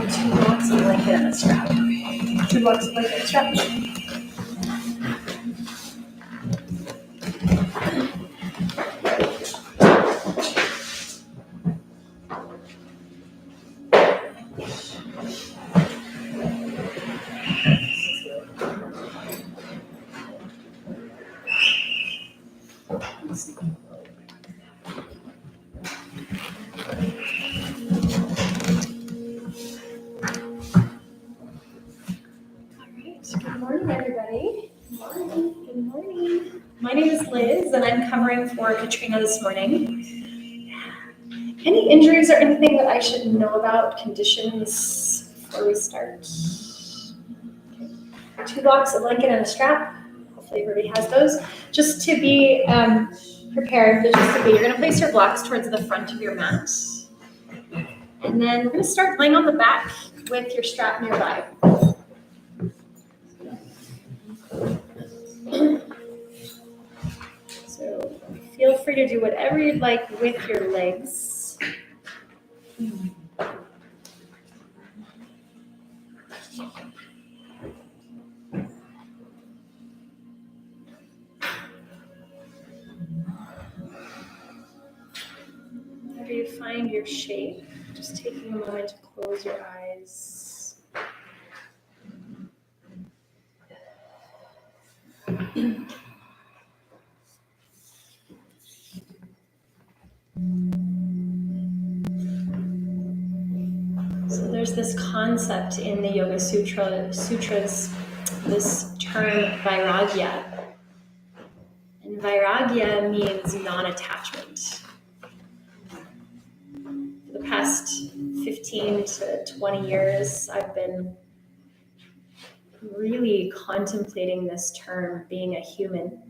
$2 of blanket and a strap. $2 of blanket and a strap. Good morning, everybody. Good morning. My name is Liz, and I'm covering for Katrina this morning. Any injuries or anything that I should know about, conditions, before we start? Okay. 2 blocks, a blanket, and a strap. Hopefully everybody has those. Just to be prepared, you're going to place your blocks towards the front of your mat. And then we're going to start laying on the back with your strap nearby. So feel free to do whatever you'd like with your legs. Whenever you find your shape, just taking a moment to close your eyes. So there's this concept in the Yoga Sutras, this term vairagya. And vairagya means non-attachment. For the past 15 to 20 years, I've been really contemplating this term, being a human.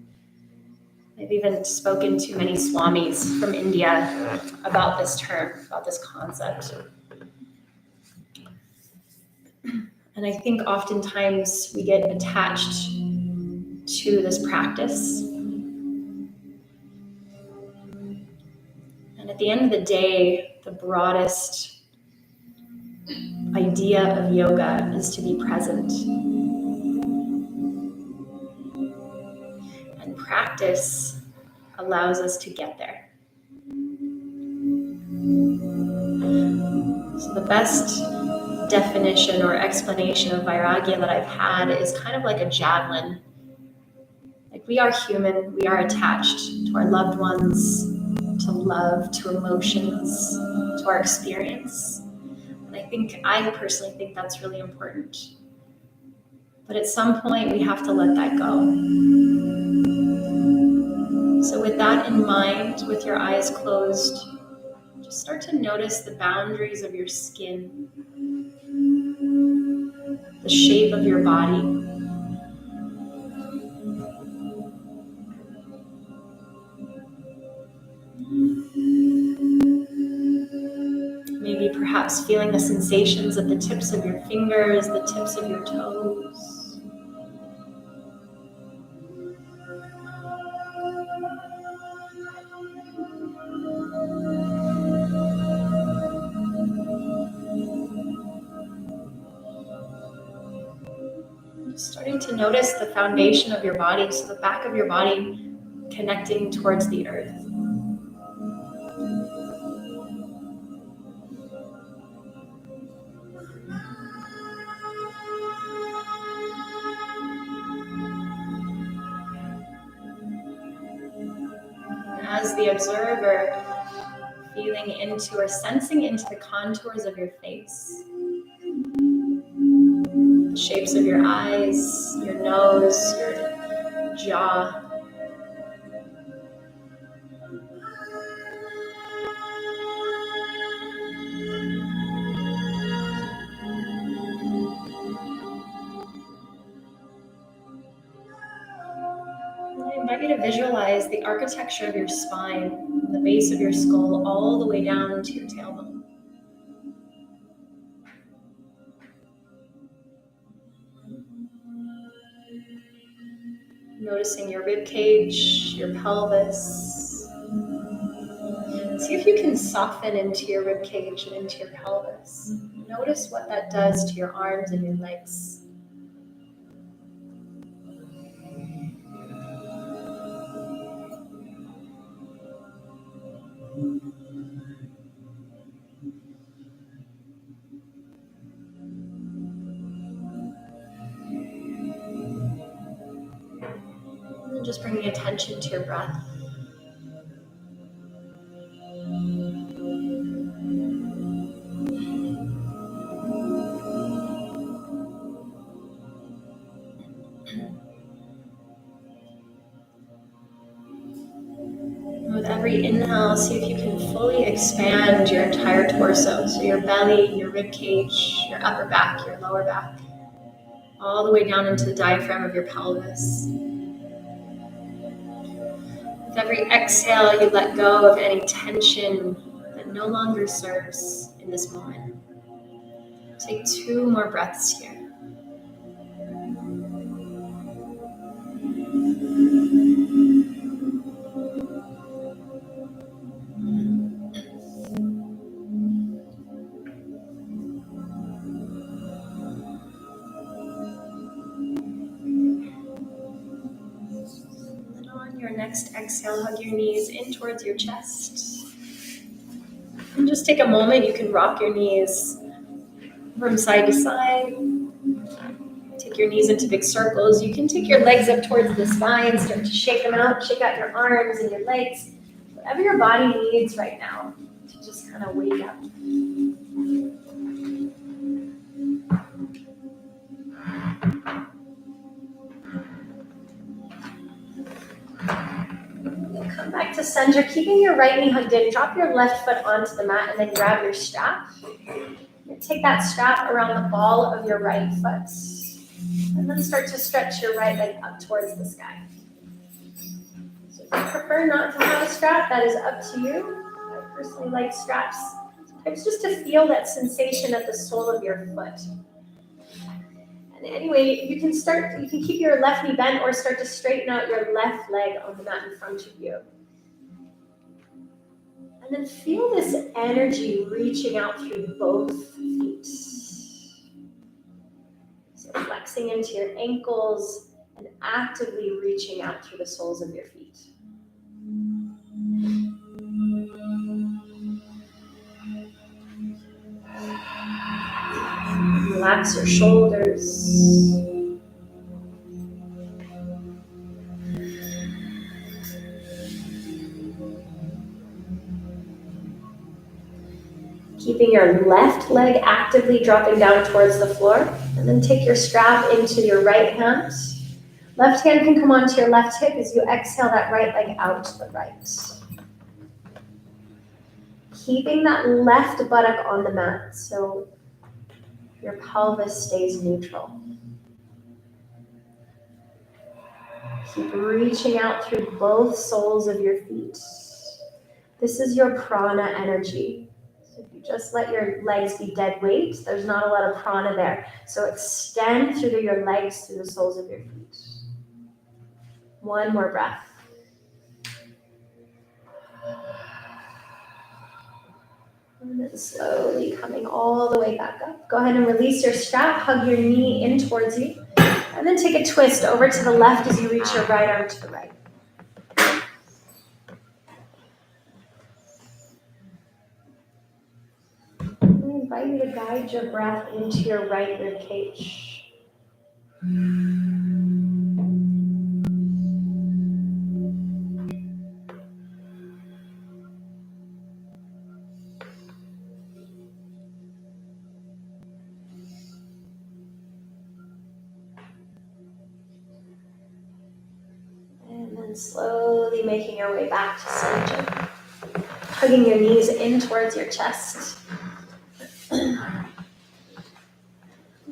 I've even spoken to many swamis from India about this term, about this concept. And I think oftentimes we get attached to this practice. And at the end of the day, the broadest idea of yoga is to be present. And practice allows us to get there. So the best definition or explanation of vairagya that I've had is kind of like a javelin. Like, we are human, we are attached to our loved ones, to love, to emotions, to our experience. And I personally think that's really important. But at some point, we have to let that go. So with that in mind, with your eyes closed, just start to notice the boundaries of your skin, the shape of your body. Maybe perhaps feeling the sensations at the tips of your fingers, the tips of your toes. Starting to notice the foundation of your body, so the back of your body connecting towards the earth. As the observer, feeling into or sensing into the contours of your face, the shapes of your eyes, your nose, your jaw. I invite you to visualize the architecture of your spine, from the base of your skull all the way down to your tailbone. Noticing your rib cage, your pelvis. See if you can soften into your rib cage and into your pelvis. Notice what that does to your arms and your legs. just bringing attention to your breath. With every inhale, see if you can fully expand your entire torso. So your belly, your rib cage, your upper back, your lower back, all the way down into the diaphragm of your pelvis. With every exhale, you let go of any tension that no longer serves in this moment. Take 2 more breaths here. And on your next exhale, hug your knees in towards your chest. And just take a moment. You can rock your knees from side to side. Take your knees into big circles. You can take your legs up towards the sky and start to shake them out. Shake out your arms and your legs. Whatever your body needs right now to just kind of wake up. Come back to center, keeping your right knee hugged in. Drop your left foot onto the mat and then grab your strap. Take that strap around the ball of your right foot. And then start to stretch your right leg up towards the sky. So if you prefer not to have a strap, that is up to you. I personally like straps. It's just to feel that sensation at the sole of your foot. And anyway, you can keep your left knee bent or start to straighten out your left leg on the mat in front of you. And then feel this energy reaching out through both feet. So flexing into your ankles and actively reaching out through the soles of your feet. Relax your shoulders. Keeping your left leg actively dropping down towards the floor. And then take your strap into your right hand. Left hand can come onto your left hip as you exhale that right leg out to the right. Keeping that left buttock on the mat so your pelvis stays neutral. Keep reaching out through both soles of your feet. This is your prana energy. So if you just let your legs be dead weight, there's not a lot of prana there. So extend through your legs, through the soles of your feet. One more breath. And then slowly coming all the way back up. Go ahead and release your strap. Hug your knee in towards you. And then take a twist over to the left as you reach your right arm to the right. I invite you to guide your breath into your right rib cage. And then slowly making your way back to center. Hugging your knees in towards your chest. And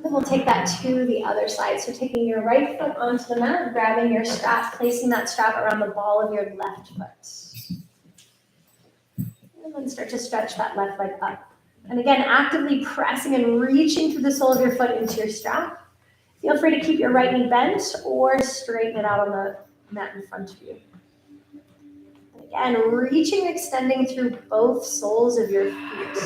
then we'll take that to the other side. So taking your right foot onto the mat, grabbing your strap, placing that strap around the ball of your left foot. And then start to stretch that left leg up. And again, actively pressing and reaching through the sole of your foot into your strap. Feel free to keep your right knee bent or straighten it out on the mat in front of you. And again, reaching and extending through both soles of your feet.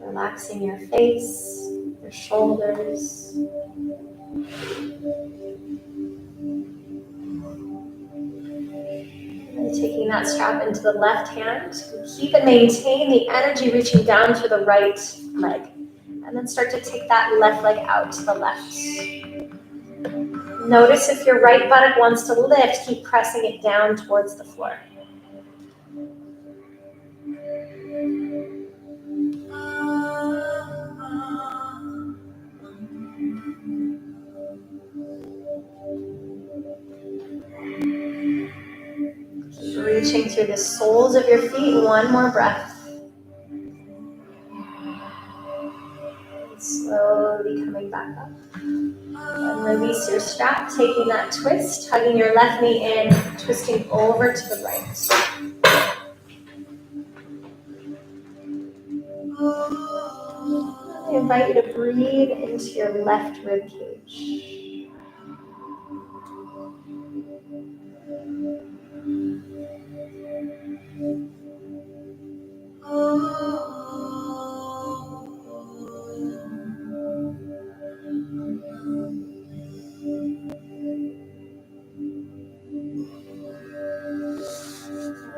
Relaxing your face, your shoulders. And taking that mat strap into the left hand. Keep and maintain the energy reaching down through the right leg. And then start to take that left leg out to the left. Notice if your right buttock wants to lift, keep pressing it down towards the floor. Reaching through the soles of your feet. One more breath. And slowly coming back up. And release your strap, taking that twist, hugging your left knee in, twisting over to the right. I invite you to breathe into your left rib cage.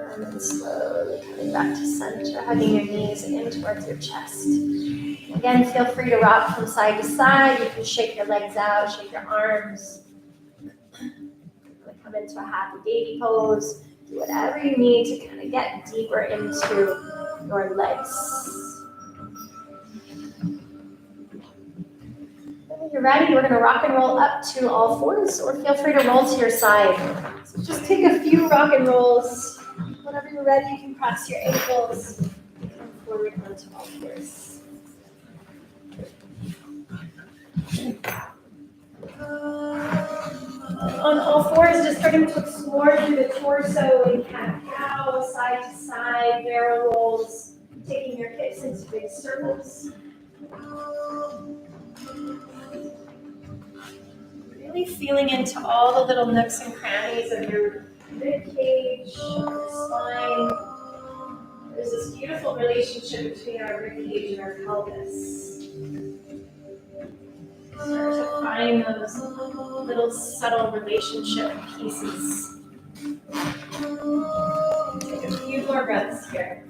And then slowly coming back to center, hugging your knees in towards your chest. Again, feel free to rock from side to side. You can shake your legs out, shake your arms. Come into a happy baby pose. Do whatever you need to kind of get deeper into your legs. When you're ready, we're going to rock and roll up to all fours, or feel free to roll to your side. So just take a few rock and rolls. Whenever you're ready, you can cross your ankles and come forward onto all fours. On all fours, just starting to explore through the torso in cat-cow, side to side, barrel rolls, taking your hips into big circles. Really feeling into all the little nooks and crannies of your rib cage, your spine. There's this beautiful relationship between our rib cage and our pelvis. Start to find those little subtle relationship pieces. Take a few more breaths here.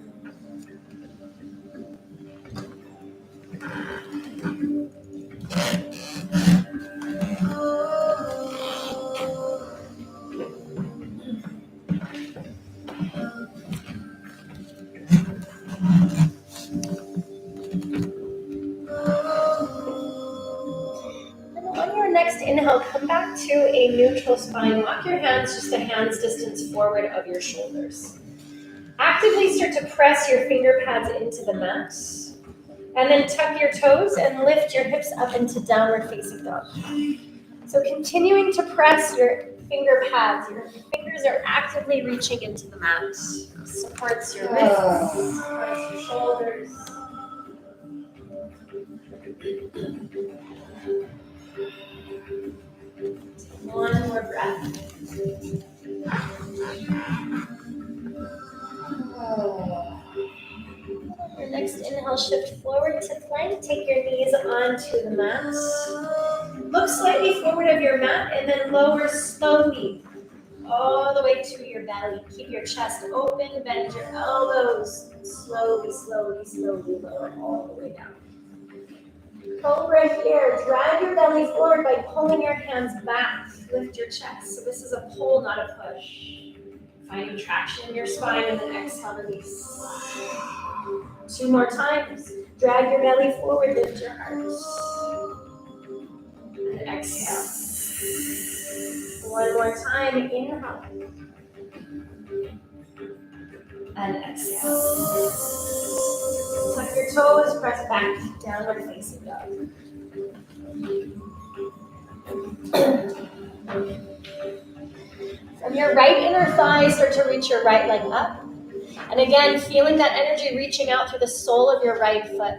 Next inhale, come back to a neutral spine. Walk your hands just a hand's distance forward of your shoulders. Actively start to press your finger pads into the mat. And then tuck your toes and lift your hips up into downward facing dog. So continuing to press your finger pads. Your fingers are actively reaching into the mat. Supports your wrists, supports your shoulders. One more breath. Your next inhale, shift forward to plank. Take your knees onto the mat. Look slightly forward of your mat and then lower slowly all the way to your belly. Keep your chest open, bend your elbows. Slowly, slowly, slowly lower all the way down. Cobra here. Drag your belly forward by pulling your hands back. Lift your chest. So this is a pull, not a push. Finding traction in your spine and then exhale, release. 2 more times. Drag your belly forward, lift your heart. And exhale. 1 more time. Inhale. And exhale. Tuck your toes, press back, downward facing dog. From your right inner thigh, start to reach your right leg up. And again, feeling that energy reaching out through the sole of your right foot.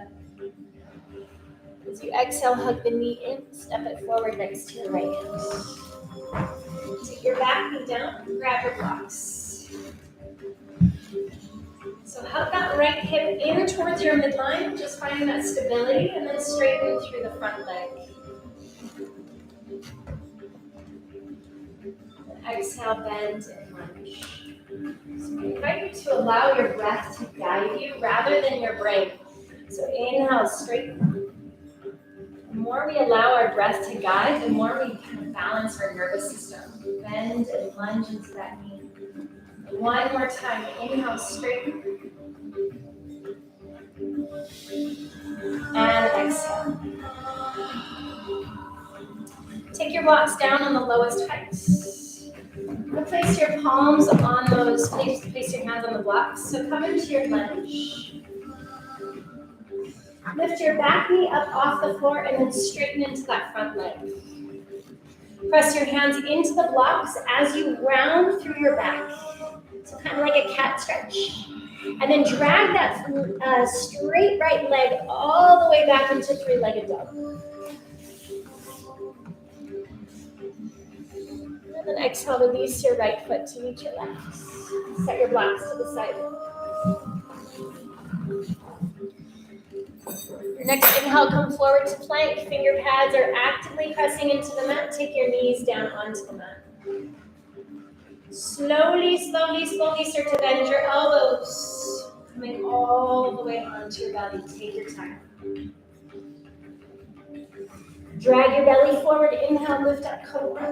As you exhale, hug the knee in, step it forward next to your right hand. Take your back knee down, grab your blocks. So hug that right hip in towards your midline, just finding that stability, and then straighten through the front leg. exhale, bend and lunge. So I invite you to allow your breath to guide you rather than your brain. So inhale, straighten. The more we allow our breath to guide, the more we kind of balance our nervous system. Bend and lunge into that knee. One more time. Inhale, straighten. And exhale. Take your blocks down on the lowest height. Place your palms on those, place your hands on the blocks. So come into your lunge. Lift your back knee up off the floor and then straighten into that front leg. Press your hands into the blocks as you round through your back. So kind of like a cat stretch. And then drag that straight right leg all the way back into three-legged dog. And then exhale, release your right foot to meet your left. Set your blocks to the side. Your next inhale, come forward to plank. Finger pads are actively pressing into the mat. Take your knees down onto the mat. Slowly, slowly, slowly start to bend your elbows. Coming all the way onto your belly. Take your time. Drag your belly forward. Inhale, lift up, cobra.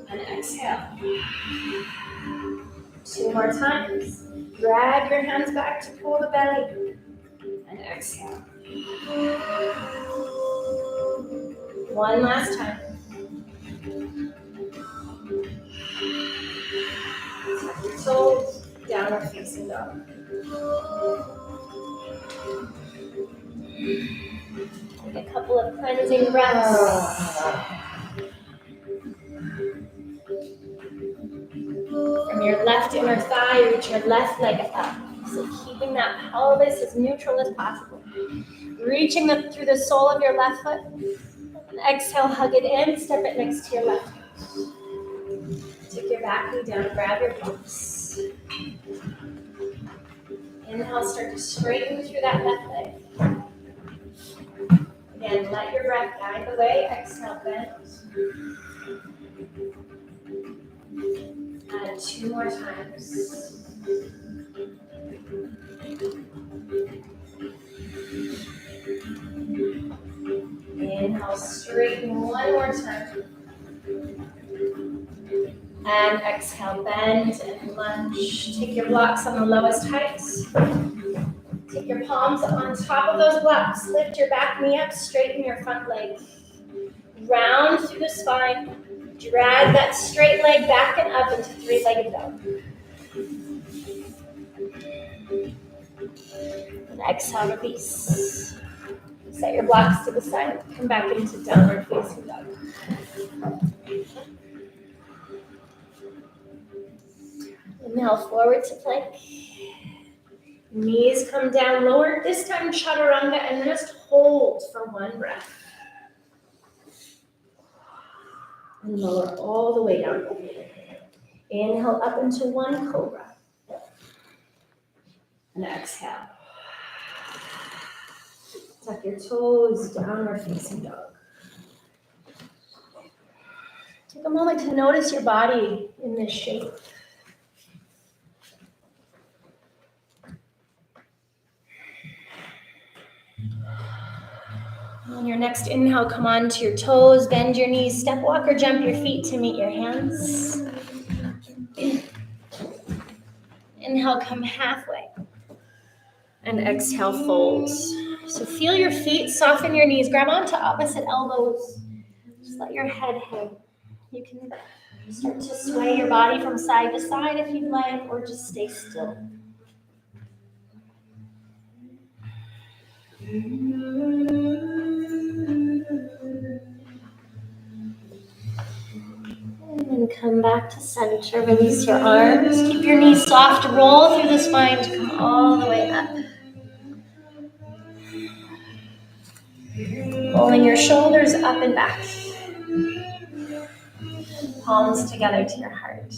And exhale. 2 more times. Drag your hands back to pull the belly. And exhale. 1 last time. Tuck your toes, downward facing dog. Take a couple of cleansing breaths. From your left inner thigh, reach your left leg up. So keeping that pelvis as neutral as possible. Reaching through the sole of your left foot. And exhale, hug it in, step it next to your left foot. Take your back knee down, grab your blocks. Inhale, start to straighten through that left leg. Again, let your breath guide the way. Exhale, bend. And 2 more times. Inhale, straighten 1 more time. And exhale, bend and lunge. Take your blocks on the lowest height. Take your palms on top of those blocks. Lift your back knee up, straighten your front leg. Round through the spine. Drag that straight leg back and up into three-legged dog. And exhale, release. Set your blocks to the side. Come back into downward facing dog. Inhale, forward to plank. Knees come down lower. This time, chaturanga, and just hold for 1 breath. And lower all the way down. Inhale up into 1 cobra. And exhale. Tuck your toes, downward facing dog. Take a moment to notice your body in this shape. On your next inhale, come onto your toes, bend your knees, step, walk, or jump your feet to meet your hands. Inhale, come halfway. And exhale, fold. So feel your feet, soften your knees, grab onto opposite elbows. Just let your head hang. You can start to sway your body from side to side if you'd like, or just stay still. And come back to center. Release your arms. Keep your knees soft. Roll through the spine to come all the way up. Rolling your shoulders up and back. Palms together to your heart.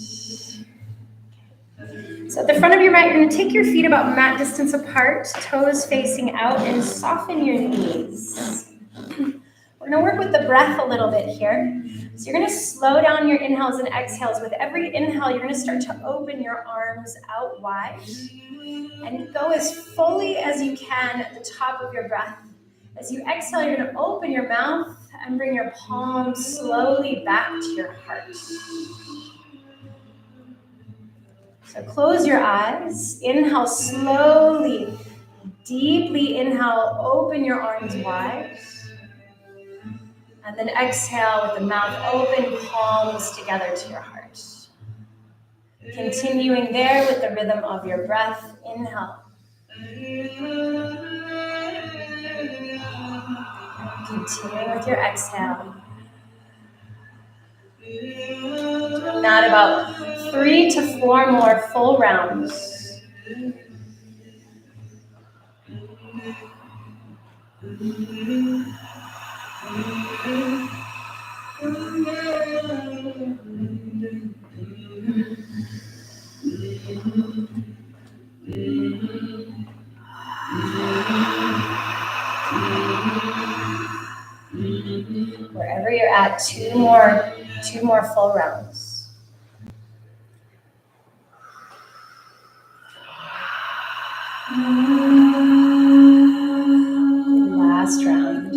So at the front of your mat, you're going to take your feet about mat distance apart, toes facing out, and soften your knees. We're going to work with the breath a little bit here. So you're going to slow down your inhales and exhales. With every inhale, you're going to start to open your arms out wide and go as fully as you can at the top of your breath. As you exhale, you're going to open your mouth and bring your palms slowly back to your heart. So close your eyes. Inhale slowly, deeply inhale, open your arms wide. And then exhale with the mouth open, palms together to your heart. Continuing there with the rhythm of your breath. Inhale. Continuing with your exhale. Doing that about 3 to 4 more full rounds. Wherever you're at, two more full rounds. Last round.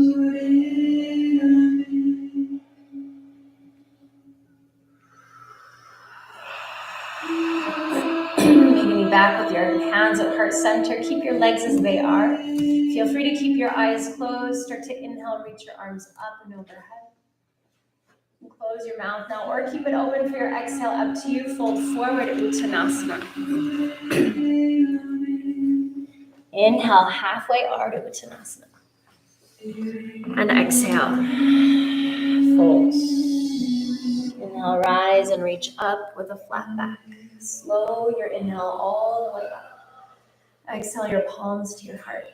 Beginning back with your hands at heart center. Keep your legs as they are. Feel free to keep your eyes closed. Start to inhale, reach your arms up and overhead. And close your mouth now, or keep it open for your exhale. Up to you. Fold forward, Uttanasana. Inhale, halfway Ardha Uttanasana. And exhale, fold. Inhale, rise and reach up with a flat back. Slow your inhale all the way up. Exhale your palms to your heart.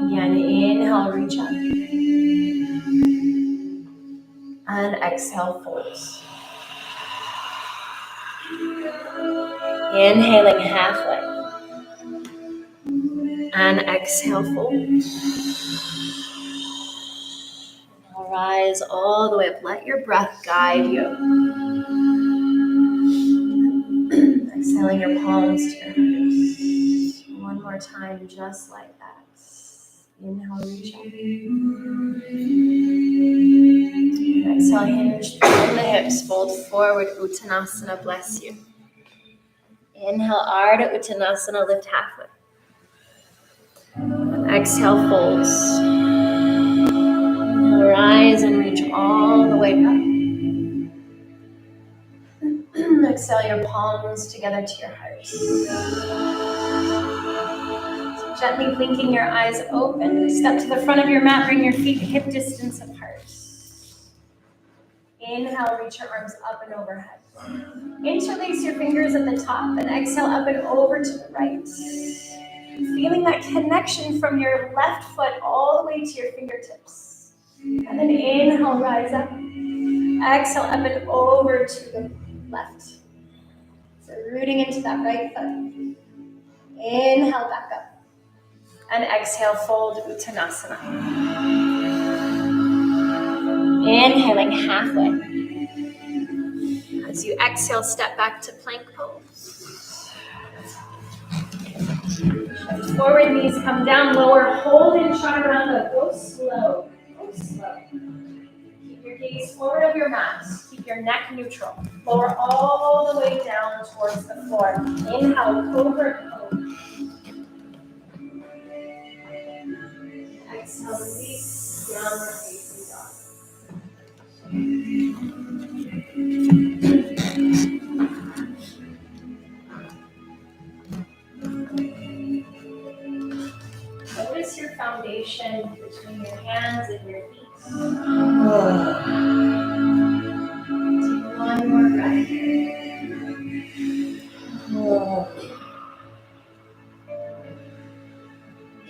Again, inhale, reach up. And exhale, fold. Inhaling halfway. And exhale, fold. Now rise all the way up. Let your breath guide you. Exhaling your palms to your heart. One more time, just like that. Inhale, reach up. Exhale, hinge in the hips. Fold forward, Uttanasana, bless you. Inhale, Ardha Uttanasana, lift halfway. And exhale, folds. Inhale, rise and reach all the way up. Exhale your palms together to your heart. So gently blinking your eyes open. Step to the front of your mat, bring your feet hip distance apart. Inhale, reach your arms up and overhead. Interlace your fingers at the top and exhale up and over to the right. Feeling that connection from your left foot all the way to your fingertips. And then inhale, rise up. Exhale up and over to the left. So rooting into that right foot. Inhale back up. And exhale, fold Uttanasana. Inhaling halfway. As you exhale, step back to plank pose. Forward knees come down, lower, hold in chaturanga. Go slow. Go slow. Keep your gaze forward of your mat. Keep your neck neutral. Lower all the way down towards the floor. Inhale, cobra pose. Exhale, release, downward facing dog. Notice your foundation between your hands and your feet. Take one more breath here.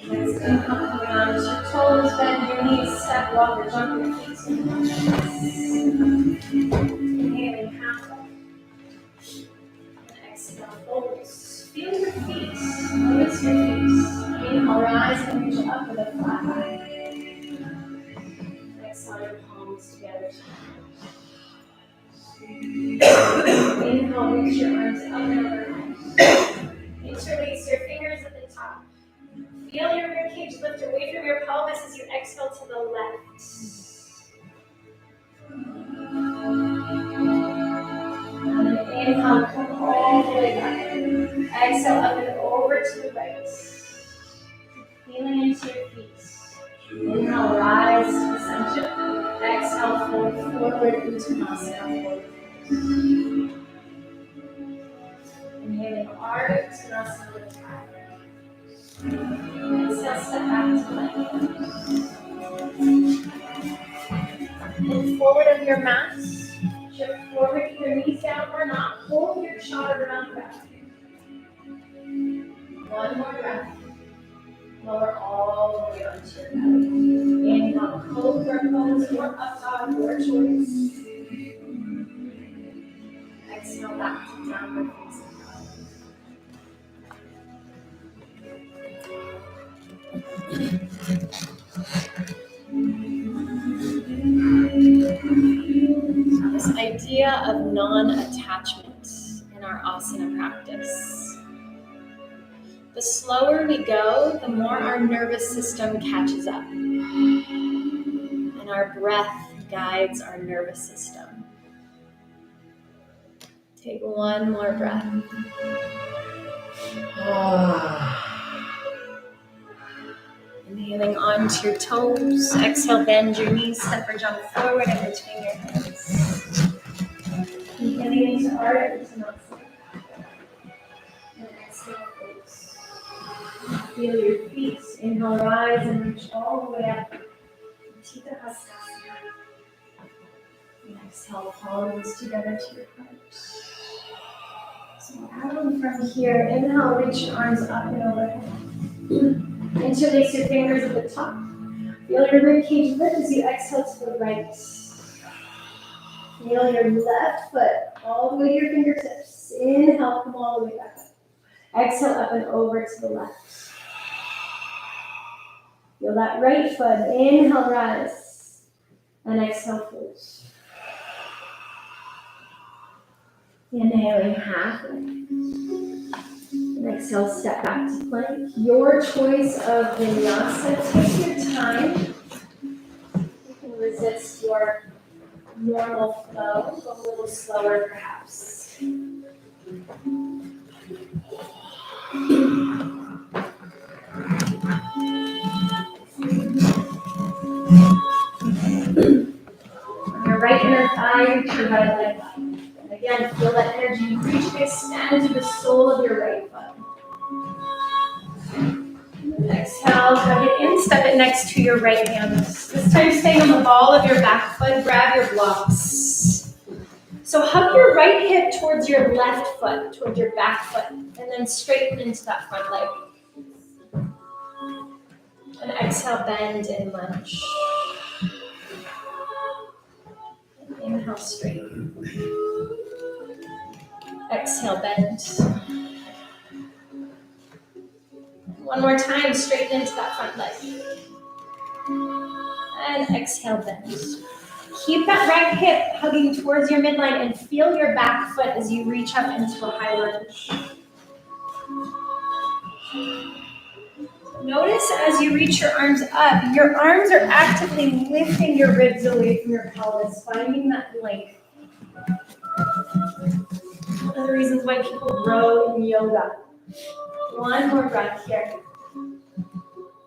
Exhale, come around your toes, bend your knees, step longer, jump your feet. Inhaling halfway. And exhale, fold. Feel your feet. Notice your feet. Inhale, rise and reach up with a flat back. Exhale, your palms together. Inhale, reach your arms up and overhead. Interlace your fingers at the top. Feel your ribcage lift away from your pelvis as you exhale to the left. And then inhale, come all the way back. Exhale up and over to the right. Feeling into your feet. Inhale, rise to center. Exhale, fold forward into Uttanasana. Inhaling, arc Uttanasana with time. Exhale, step back to plank. Move forward of your mat. Shift forward, either knees down or not. Hold your chaturanga back. One more breath. Lower all the way onto your belly. Inhale, cobra pose or up dog, your choice. Exhale, back to downward facing dog. This idea of non-attachment in our asana practice. The slower we go, the more our nervous system catches up. And our breath guides our nervous system. Take one more breath. Inhaling onto your toes. Exhale, bend your knees, step or jump forward and between your hands. Inhaling into Ardha Uttanasana. And exhale, float. Feel your feet. Inhale, rise and reach all the way up. Utthita Hastasana. And exhale, palms together to your heart. So out from here, inhale, reach your arms up and overhead. Interlace your fingers at the top. Feel your ribcage lift as you exhale to the right. Feel your left foot all the way to your fingertips. Inhale, come all the way back up. Exhale, up and over to the left. Feel that right foot. Inhale, rise. And exhale, float. Inhaling halfway. And exhale, step back to plank. Your choice of vinyasa. Take your time. You can resist your normal flow, go a little slower perhaps. On your right inner thigh, reach your right leg up. And again, feel that energy reach and extend to the sole of your right foot. Exhale, hug it in, step it next to your right hand. This time staying on the ball of your back foot, grab your blocks. So hug your right hip towards your left foot, towards your back foot, and then straighten into that front leg. And exhale, bend and lunge. Inhale, straighten. Exhale, bend. One more time, straighten into that front leg. And exhale, bend. Keep that right hip hugging towards your midline and feel your back foot as you reach up into a high lunge. Notice as you reach your arms up, your arms are actively lifting your ribs away from your pelvis, finding that length. One of the reasons why people row in yoga. One more breath here.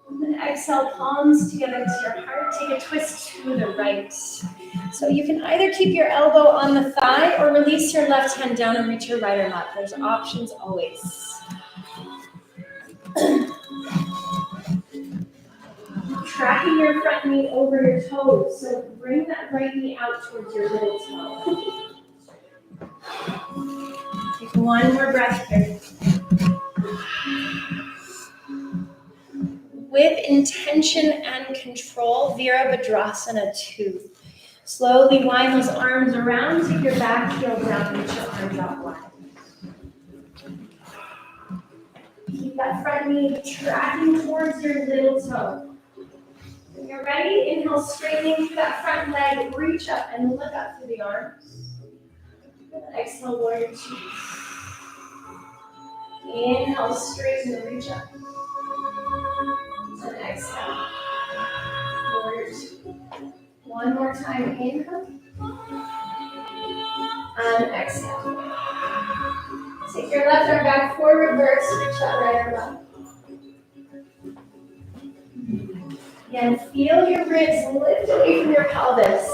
And exhale, palms together to your heart. Take a twist to the right. So you can either keep your elbow on the thigh or release your left hand down and reach your right arm up. There's options always. Tracking your front knee over your toes. So bring that right knee out towards your little toe. Take one more breath here. With intention and control, Virabhadrasana 2. Slowly wind those arms around, take your back heel down, reach your arms out wide. Keep Keep that front knee tracking towards your little toe. When you're ready, inhale, straightening through that front leg, reach up and look up through the arms. Exhale, warrior two. Inhale, straighten and reach up. And exhale, warrior two. One more time, inhale. And exhale. Take your left arm back, forward, reverse, reach that right arm up. Again, feel your ribs lift away from your pelvis.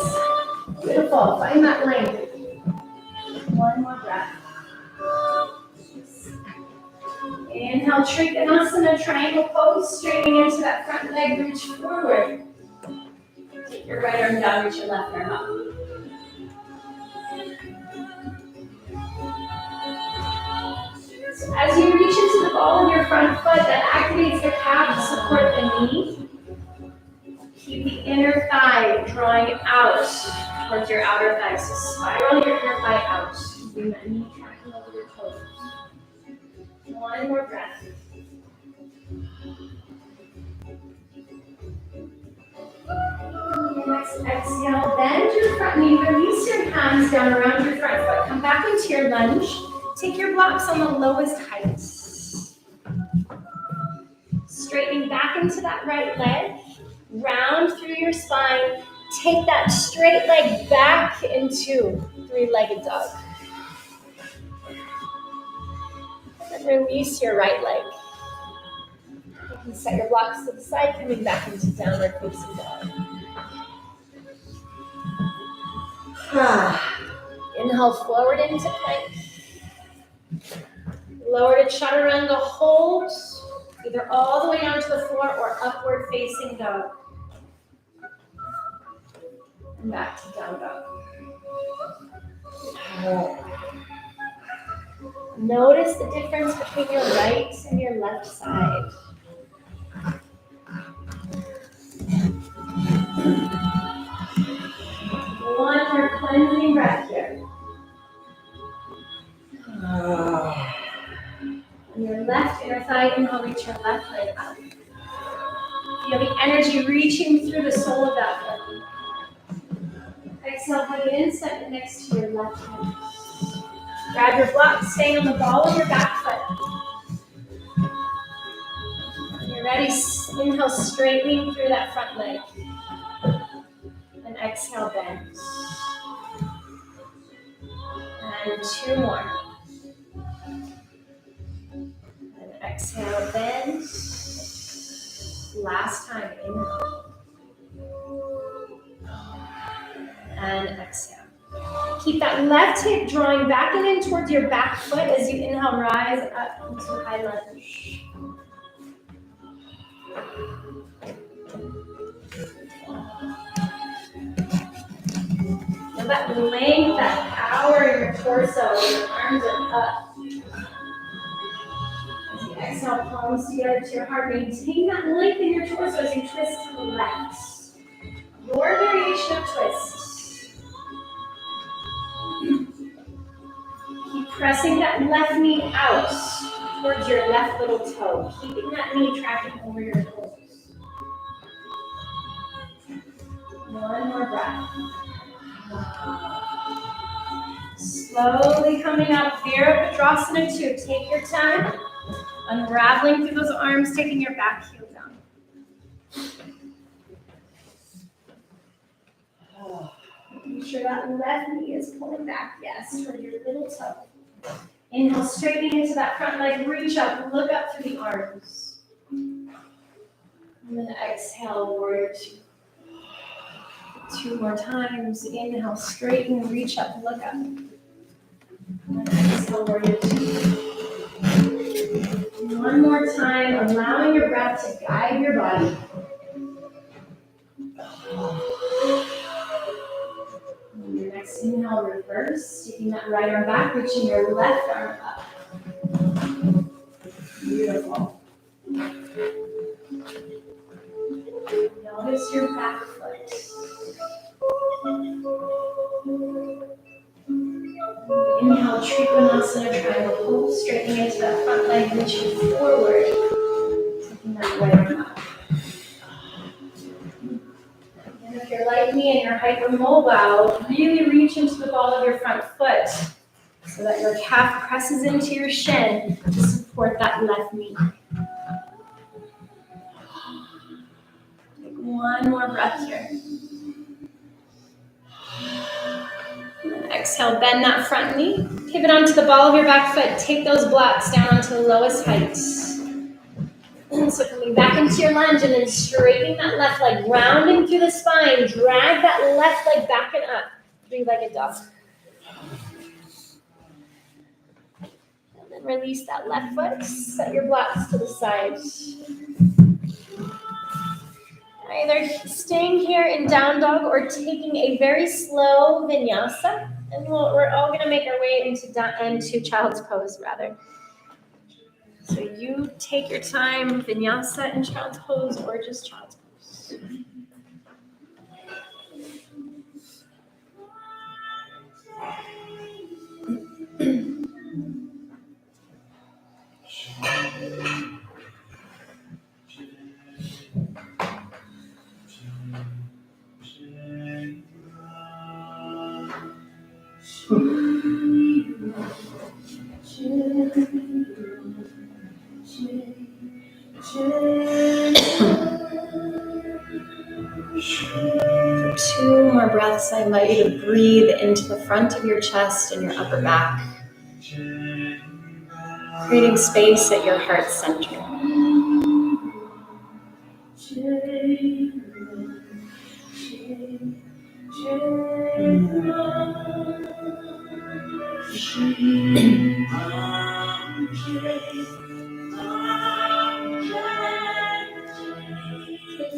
Beautiful, find that length. One more breath. Inhale, Trikonasana, triangle pose, straightening into that front leg, reach forward. Take your right arm down, reach your left arm up. So as you reach into the ball of your front foot, that activates the calf to support the knee. Keep the inner thigh drawing out towards your outer thigh. So spiral your inner thigh out. Bring that knee tracking over your toes. One more breath. Next exhale, bend your front knee, release your hands down around your front foot. Come back into your lunge. Take your blocks on the lowest height. Straightening back into that right leg. Round through your spine. Take that straight leg back into three-legged dog. And then release your right leg. You can set your blocks to the side, coming back into downward facing dog. Inhale forward into plank. Lower to chaturanga, hold either all the way down to the floor or upward facing dog. And back to down dog. Notice the difference between your right and your left side. One more cleansing breath here. On your left inner thigh, inhale, reach your left leg up. Feel the energy reaching through the sole of that foot. Exhale, hug it in, set it next to your left hand. Grab your block, staying on the ball of your back foot. When you're ready, inhale, straightening through that front leg. And exhale, bend. And two more. And exhale, bend. Last time, inhale. And exhale. Keep that left hip drawing back and in towards your back foot as you inhale, rise up into high lunge. Feel that length, that power in your torso. Your arms are up. As you exhale, palms together to your heart. Maintain that length in your torso as you twist to the left. Your variation of twist. Keep pressing that left knee out towards your left little toe, keeping that knee tracking over your toes. One more breath. Slowly coming up, Virabhadrasana 2. Take your time, unraveling through those arms, taking your back heel down. Make sure that left knee is pulling back, yes, toward your little toe. Inhale, straightening into that front leg, reach up, look up through the arms. And then exhale, warrior two. Two more times. Inhale, straighten, reach up, look up. And exhale, warrior two. One more time, allowing your breath to guide your body. And your next inhale, reverse, taking that right arm back, reaching your left arm up. Beautiful. Notice your back foot. Inhale, Trikonasana, triangle pose, straightening into that front leg, reaching forward, taking that right arm up. And if you're like me and you're hypermobile, really reach into the ball of your front foot so that your calf presses into your shin to support that left knee. Take one more breath here. And then exhale, bend that front knee. Pivot onto the ball of your back foot. Take those blocks down onto the lowest height. So coming back into your lunge and then straightening that left leg, grounding through the spine. Drag that left leg back and up. Three-legged dog. And then release that left foot. Set your blocks to the side. Either staying here in down dog or taking a very slow vinyasa. And we're all going to make our way into child's pose, rather. So you take your time, vinyasa and child's pose, or just child's pose. For 2 more breaths, I invite you to breathe into the front of your chest and your upper back, creating space at your heart center.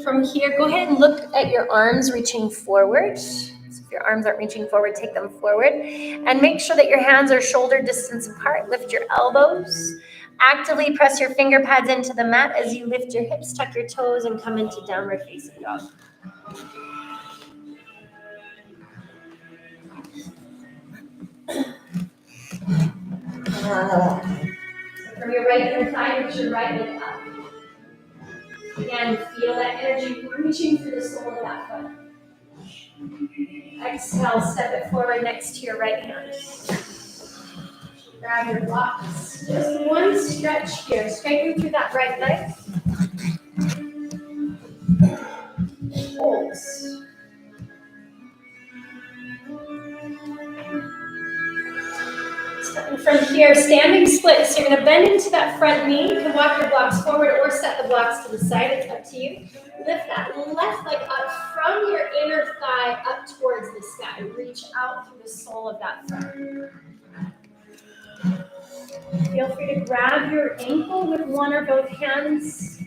From here, go ahead and look at your arms reaching forward. So if your arms aren't reaching forward, take them forward. And make sure that your hands are shoulder distance apart. Lift your elbows. Actively press your finger pads into the mat as you lift your hips, tuck your toes, and come into downward facing dog. From your right inner thigh, reach your right leg up. Again, feel that energy reaching through the sole of that foot. Exhale, step it forward next to your right hand. Grab your blocks. Just one stretch here. Straighten through that right leg. Pulse. From here, standing splits. You're going to bend into that front knee. You can walk your blocks forward or set the blocks to the side. It's up to you. Lift that left leg up from your inner thigh up towards the sky. Reach out through the sole of that foot. Feel free to grab your ankle with one or both hands.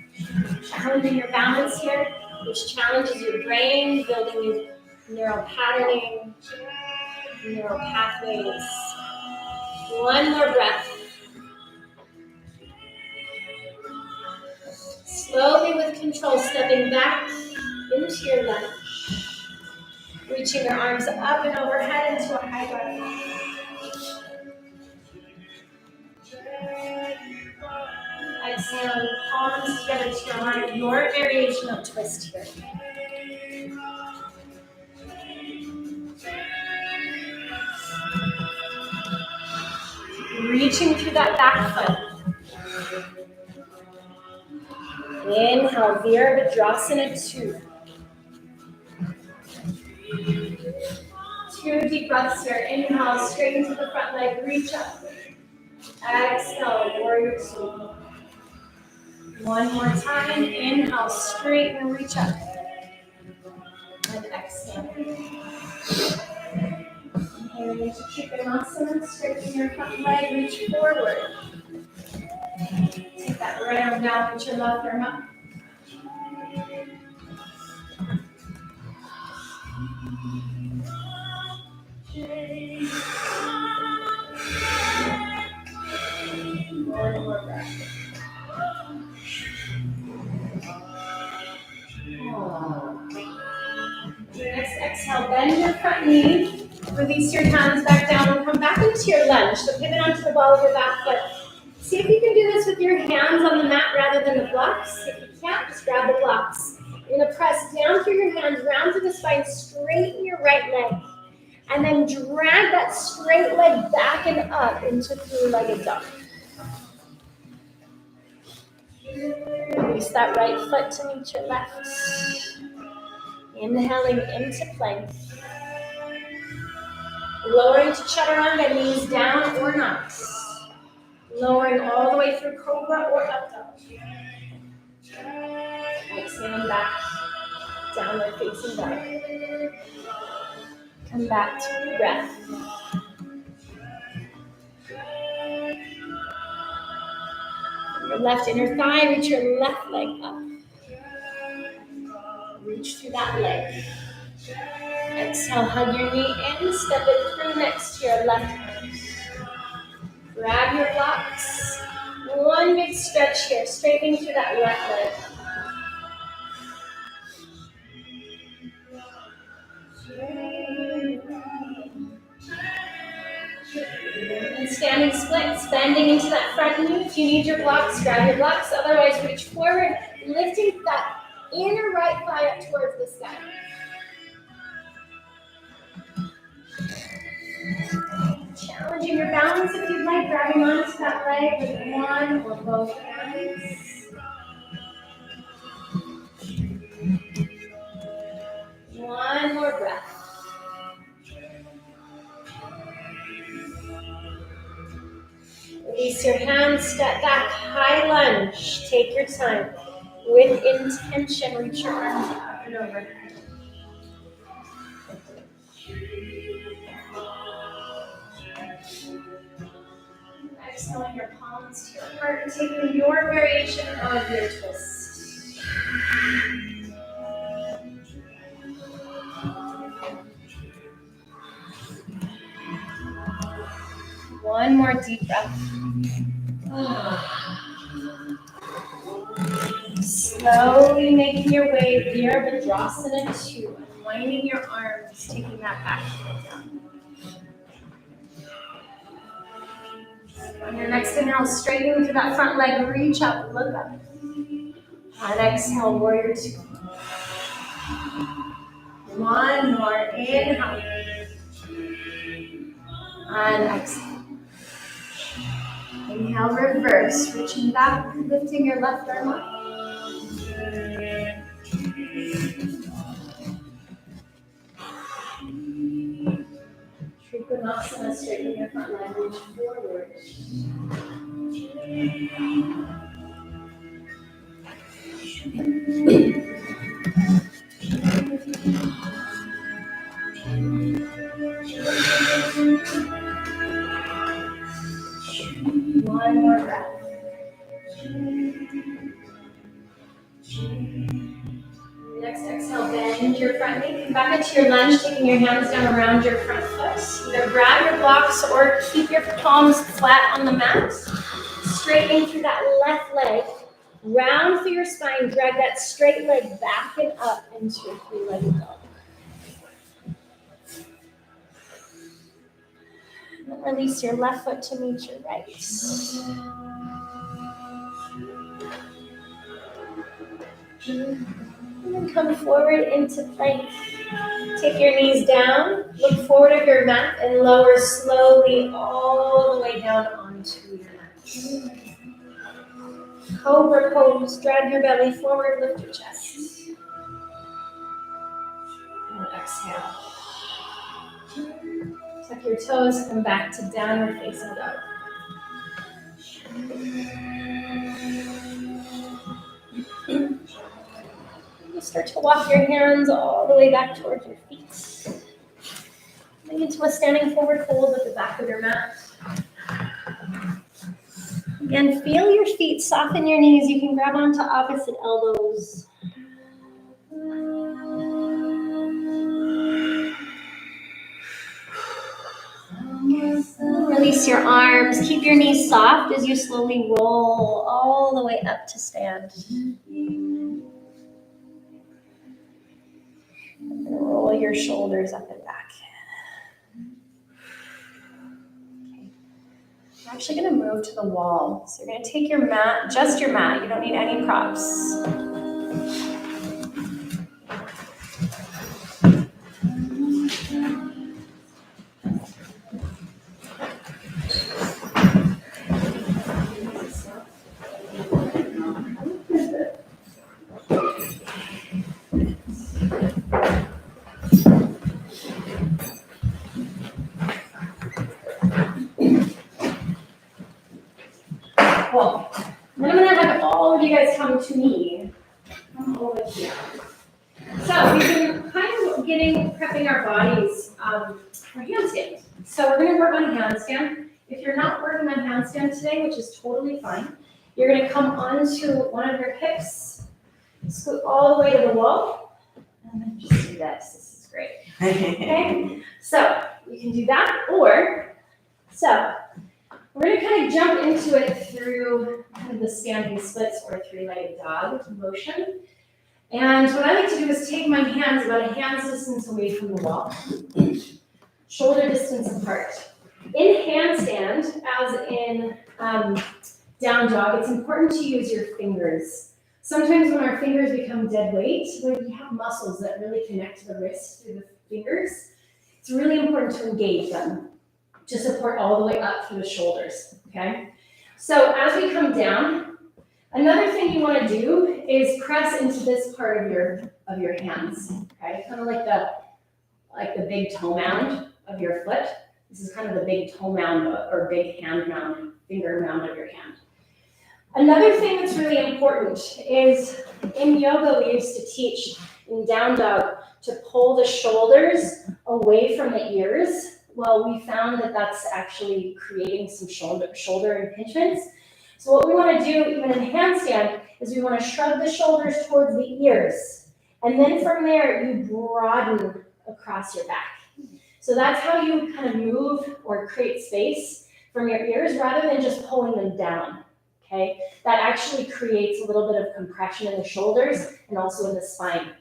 Challenging your balance here, which challenges your brain, building neural patterning, neural pathways. One more breath. Slowly with control, stepping back into your lunge. Reaching your arms up and overhead into a high breath. Exhale, palms together to your heart. Your variation of twist here. Reaching through that back foot. Inhale, Virabhadrasana 2. 2 deep breaths here. Inhale, straighten to the front leg, reach up. Exhale, warrior 2. One more time. Inhale, straighten, reach up. And exhale. Inhale into Trikonasana, straighten your front leg, reach forward. Take that right arm down, put your left arm up. One more breath. Next exhale, bend your front knee. Release your hands back down and come back into your lunge. So pivot onto the ball of your back foot. See if you can do this with your hands on the mat rather than the blocks. If you can't, just grab the blocks. You're going to press down through your hands, round through the spine, straighten your right leg. And then drag that straight leg back and up into three-legged dog. Release that right foot to meet your left. Inhaling into plank. Lowering to chaturanga, knees down or not. Lowering all the way through cobra or up dog. Exhaling back, downward facing dog. Come back to breath. Your left inner thigh, reach your left leg up. Reach through that leg. Exhale, hug your knee in, step it through next to your left hand. Grab your blocks. One big stretch here, straightening through that left leg. And standing splits, bending into that front knee. If you need your blocks, grab your blocks. Otherwise, reach forward, lifting that inner right thigh up towards the sky. Challenging your balance if you'd like, grabbing onto that leg with one or both hands. One more breath. Release your hands, step back, high lunge. Take your time. With intention, reach your arms up and over. Exhaling your palms to your heart and taking your variation of your twist. One more deep breath. Slowly making your way, Virabhadrasana 2. Unwinding your arms, taking that back foot down. On your next inhale, straightening through that front leg, reach up, look up. And exhale, warrior 2. One more, inhale. And exhale. Inhale, reverse, reaching back, lifting your left arm up. Trikonasana, straightening your front leg, reach forward. One more breath. Next exhale, bend your front knee. Come back into your lunge, taking your hands down around your front foot. Either grab your blocks or keep your palms flat on the mat. Straightening through that left leg. Round through your spine. Drag that straight leg back and up into a three-legged dog. And release your left foot to meet your right. And then come forward into plank. Take your knees down, look forward of your mat, and lower slowly all the way down onto your mat. Cobra pose, drag your belly forward, lift your chest. And exhale. Tuck your toes, come back to downward facing dog. You start to walk your hands all the way back towards your feet. Coming into a standing forward fold with the back of your mat. Again, feel your feet, soften your knees. You can grab onto opposite elbows. Release your arms. Keep your knees soft as you slowly roll all the way up to stand. And roll your shoulders up and back. We're actually going to move to the wall. So you're going to take your mat, just your mat. You don't need any props. Cool. Then I'm going to have all of you guys come to me. Come over here. So we've been kind of prepping our bodies for handstand. So we're going to work on handstand. If you're not working on handstand today, which is totally fine, you're going to come onto one of your hips, scoot all the way to the wall, and then just do this. This is great. Okay? So you can do that, or we're going to kind of jump into it through kind of the standing splits or three-legged dog motion. And what I like to do is take my hands about a hand's distance away from the wall, shoulder distance apart. In handstand, as in down dog, it's important to use your fingers. Sometimes when our fingers become dead weight, when we have muscles that really connect to the wrist through the fingers, it's really important to engage them to support all the way up through the shoulders, okay? So as we come down, another thing you want to do is press into this part of your hands, okay? Kind of like the big toe mound of your foot. This is kind of the big toe mound or big hand mound, finger mound of your hand. Another thing that's really important is in yoga we used to teach in down dog to pull the shoulders away from the ears. Well, we found that that's actually creating some shoulder impingements. So what we want to do, even in handstand, is we want to shrug the shoulders towards the ears. And then from there, you broaden across your back. So that's how you kind of move or create space from your ears rather than just pulling them down, okay? That actually creates a little bit of compression in the shoulders and also in the spine.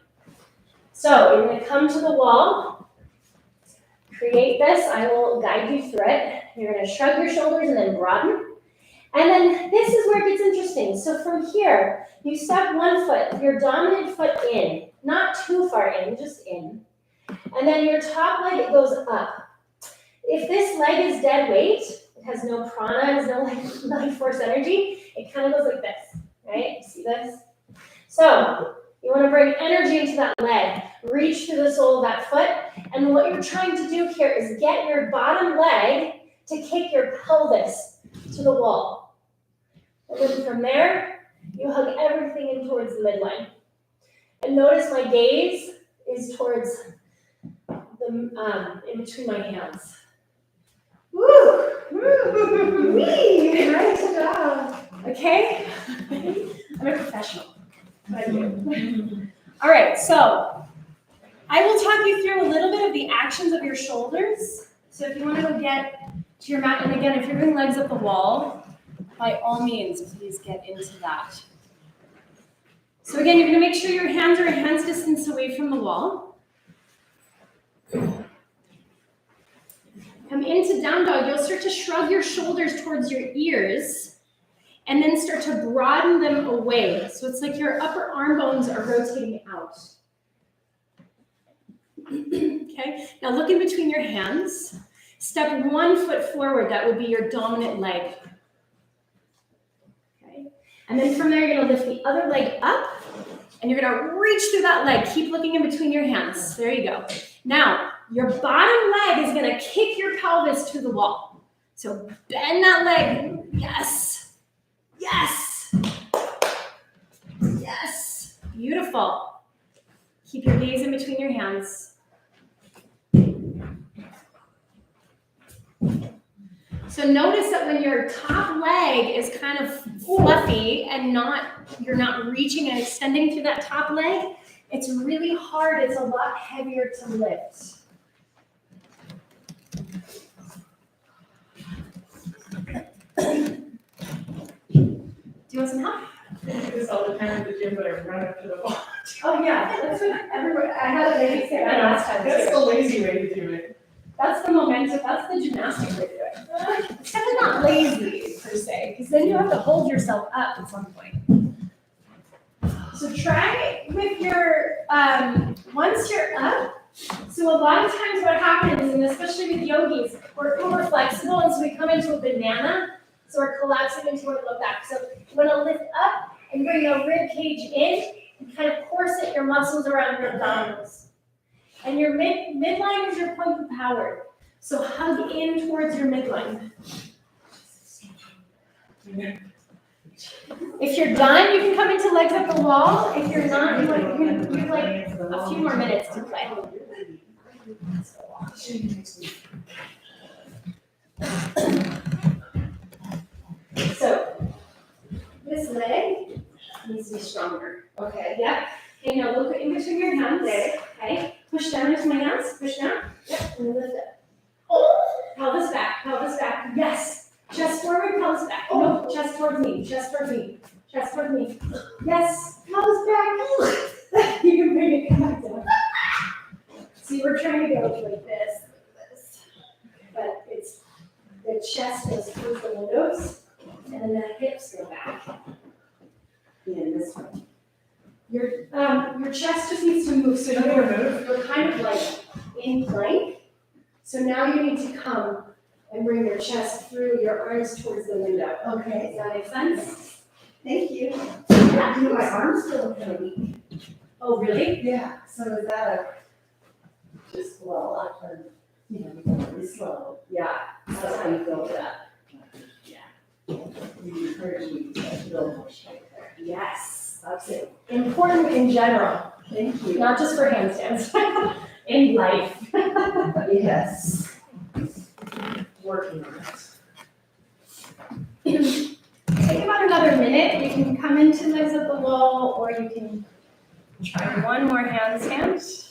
So you're going to come to the wall, create this. I will guide you through it. You're going to shrug your shoulders and then broaden. And then this is where it gets interesting. So from here, you step one foot, your dominant foot in, not too far in, just in. And then your top leg goes up. If this leg is dead weight, it has no prana, it has no life force energy, it kind of goes like this, right? See this? So you want to bring energy into that leg, reach through the sole of that foot, and what you're trying to do here is get your bottom leg to kick your pelvis to the wall. And then from there, you hug everything in towards the midline. And notice my gaze is towards the in between my hands. Woo! Woo! Wee! Nice job. Okay? I'm a professional. What I do. All right, so I will talk you through a little bit of the actions of your shoulders. So if you want to go get to your mat, and again, if you're doing legs up the wall, by all means, please get into that. So again, you're going to make sure your hands are a hand's distance away from the wall. Come into down dog, you'll start to shrug your shoulders towards your ears and then start to broaden them away. So it's like your upper arm bones are rotating out. Okay, now look in between your hands. Step 1 foot forward, that would be your dominant leg. Okay, and then from there, you're gonna lift the other leg up and you're gonna reach through that leg. Keep looking in between your hands. There you go. Now, your bottom leg is gonna kick your pelvis to the wall. So bend that leg. Yes. Yes. Yes. Beautiful. Keep your gaze in between your hands. So notice that when your top leg is kind of fluffy and you're not reaching and extending through that top leg, it's really hard. It's a lot heavier to lift. Do you want some help? I do this all the time at the gym, but I run up to the wall. Oh yeah, that's what everybody. I had a lady say that last time. That's the lazy way to do it. That's the momentum. That's the gymnastic way to do it. Except for not lazy per se, because then you have to hold yourself up at some point. So try with your, once you're up, so a lot of times what happens, and especially with yogis, we're uber flexible, and so we come into a banana, so we're collapsing into our low back. So you want to lift up and bring the rib cage in, and kind of corset your muscles around your abdominals. And your midline is your point of power. So hug in towards your midline. If you're done, you can come into legs up the wall. If you're not, you have like a few more minutes to play. So this leg needs to be stronger. Okay. Yep. Okay, now look in between your hands. Okay. Push down into my hands. Push down. Yep. And lift up. Oh. Pelvis back. Pelvis back. Yes. Chest forward. Pelvis back. Oh. No. Chest towards me. Chest towards me. Chest towards me. Yes. Pelvis back. You can bring it back down. See, we're trying to go like this, but it's the chest goes towards the windows, and then the hips go back. In this way. Your chest just needs to move, so you're kind of like in plank. So now you need to come and bring your chest through your arms towards the window. Okay. Does that make sense? Thank you. Yeah. My arms still kind of weak. Oh, really? Yeah, so is that just, well, I've heard, really slow. Yeah. That's how you feel that. You encourage me to build more strength there. Yes, that's it. Important in general, Thank you. not just for handstands, in life. Yes. Working on it. Take about another minute. You can come into legs at the wall, or you can try one more handstand.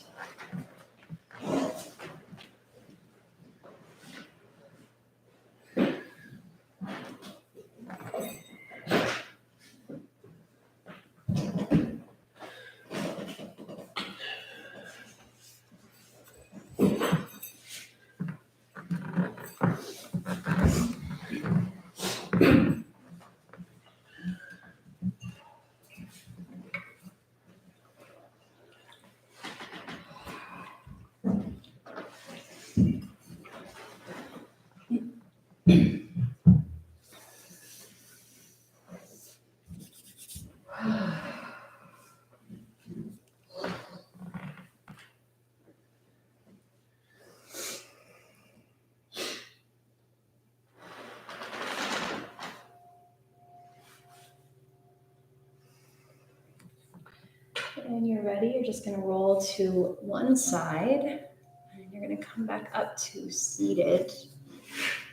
When you're ready, you're just going to roll to one side, and you're going to come back up to seated.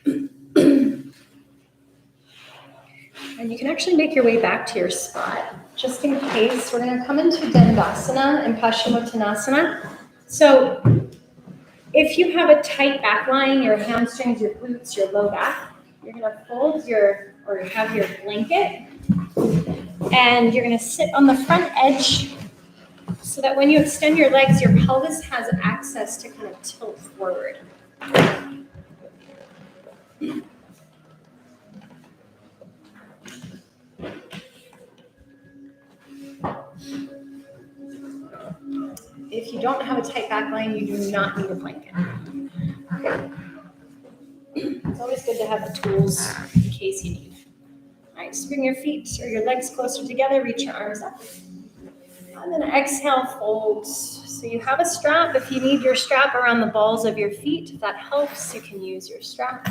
And you can actually make your way back to your spot. Just in case, we're going to come into Dandasana and Paschimottanasana. So if you have a tight back line, your hamstrings, your glutes, your low back, you're going to fold or have your blanket, and you're going to sit on the front edge so that when you extend your legs, your pelvis has access to kind of tilt forward. If you don't have a tight back line, you do not need a blanket. It's always good to have the tools in case you need. All right, so bring your feet or your legs closer together, reach your arms up. And then exhale, fold. So you have a strap. If you need your strap around the balls of your feet, if that helps, you can use your strap.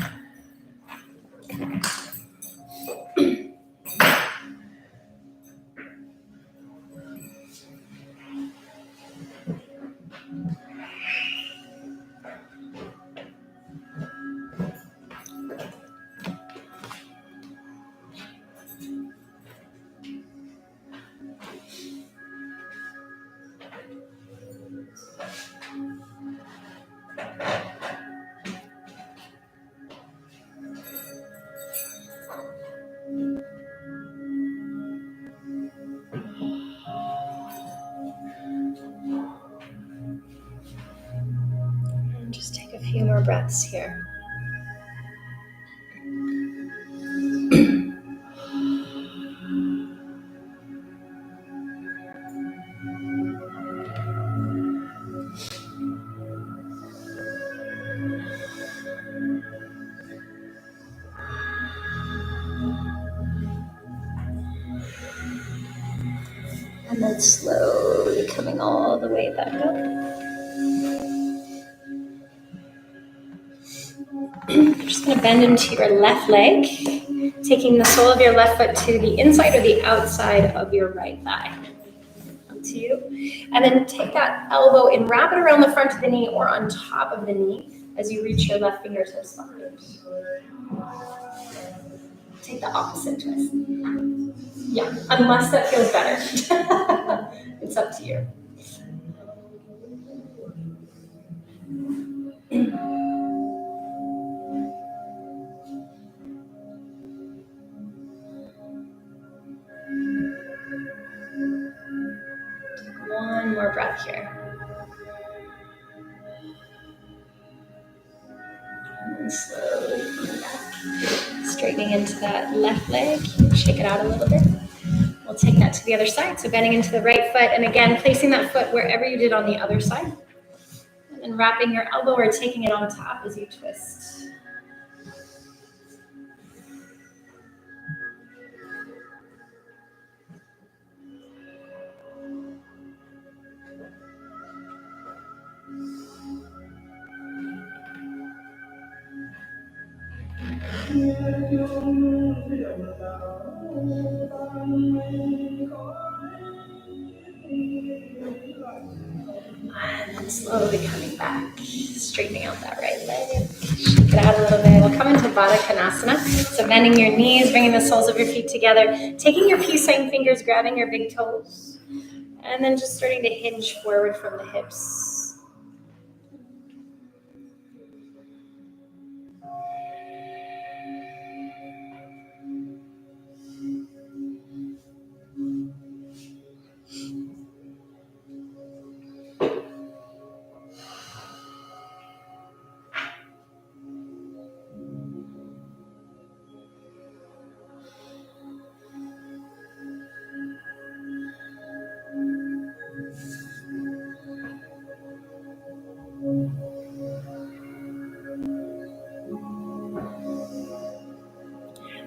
And just take a few more breaths here. And slowly coming all the way back up. You're just going to bend into your left leg, taking the sole of your left foot to the inside or the outside of your right thigh. Up to you. And then take that elbow and wrap it around the front of the knee or on top of the knee as you reach your left fingertips behind. Take the opposite twist. Yeah, unless that feels better. It's up to you. One more breath here. And slowly coming back. Straightening into that left leg. Shake it out a little bit. We'll take that to the other side. So bending into the right foot. And again, placing that foot wherever you did on the other side. And then wrapping your elbow or taking it on top as you twist. And slowly coming back, straightening out that right leg. Shake it out a little bit. We'll come into Baddha Konasana. So bending your knees, bringing the soles of your feet together, taking your peace sign fingers, grabbing your big toes, and then just starting to hinge forward from the hips.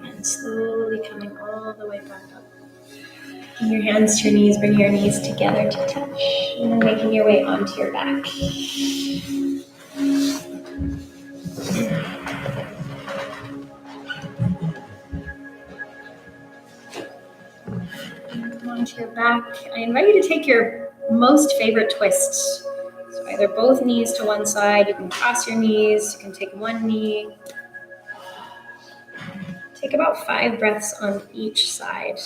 And slowly coming all the way back up. Bring your hands to your knees, bring your knees together to touch, and then making your way onto your back. Come onto your back. I invite you to take your most favorite twist. So either both knees to one side, you can cross your knees, you can take one knee. Take about 5 breaths on each side.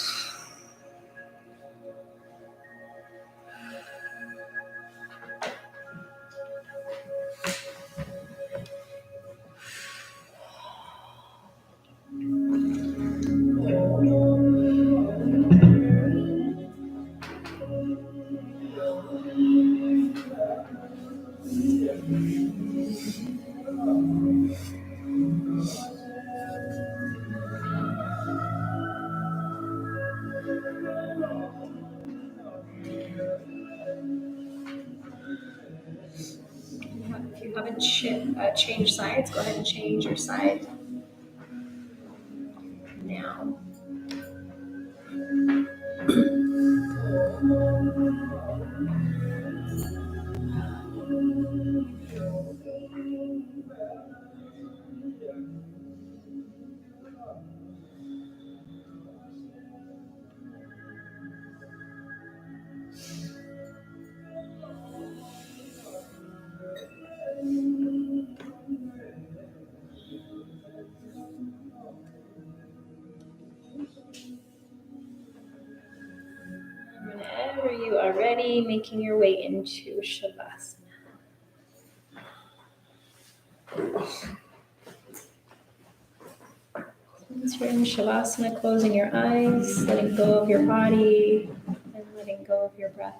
If you haven't changed sides, go ahead and change your side now. Whenever you are ready, making your way into Shavasana. Once you're in Shavasana, closing your eyes, letting go of your body, and letting go of your breath.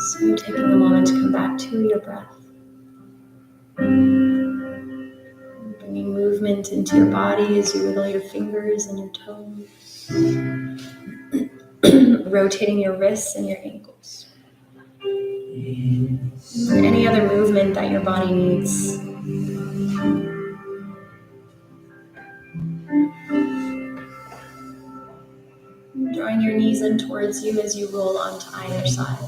So you're taking a moment to come back to your breath. Bringing movement into your body as you wiggle your fingers and your toes. Rotating your wrists and your ankles. Or any other movement that your body needs. Drawing your knees in towards you as you roll onto either side.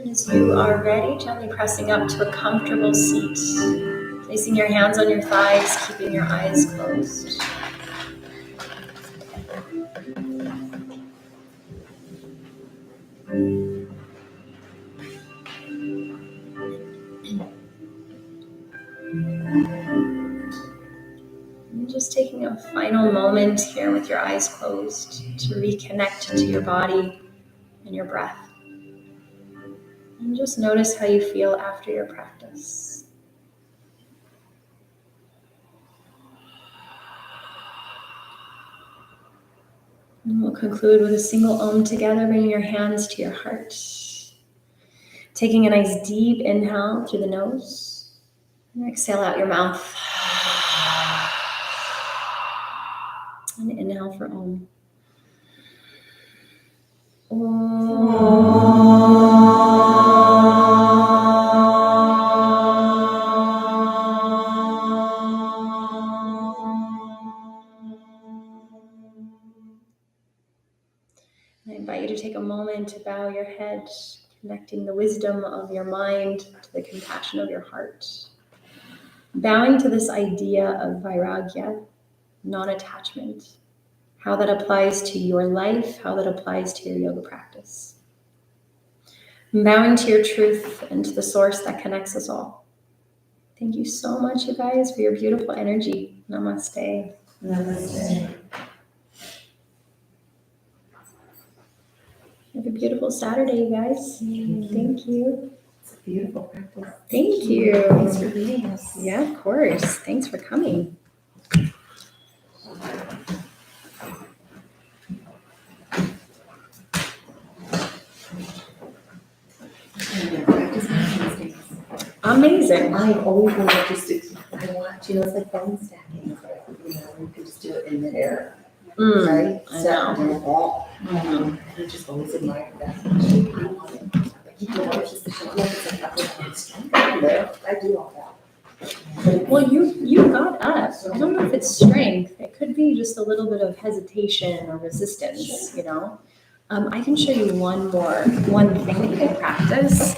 As you are ready, gently pressing up to a comfortable seat. Placing your hands on your thighs, keeping your eyes closed. And just taking a final moment here with your eyes closed to reconnect to your body and your breath. And just notice how you feel after your practice. And we'll conclude with a single Om together, bringing your hands to your heart. Taking a nice deep inhale through the nose. And exhale out your mouth. And inhale for Om. I invite you to take a moment to bow your head, connecting the wisdom of your mind to the compassion of your heart. Bowing to this idea of vairagya, non-attachment, how that applies to your life, how that applies to your yoga practice. Bowing to your truth and to the source that connects us all. Thank you so much, you guys, for your beautiful energy. Namaste. Namaste. Have a beautiful Saturday, you guys. Thank you. It's a beautiful practice. Thank you. Thanks for leading us. Yeah, of course. Thanks for coming. Practice my things. Amazing. I always want to just, I want, it's like bone stacking, but, you can just do it in midair, right? I Stack know. it in all. And I just always admired that. I want it. But it's just, I don't know if it's like upper strength there. I do all that. Well, you got up. I don't know if it's strength. It could be just a little bit of hesitation or resistance, I can show you one thing that you can practice.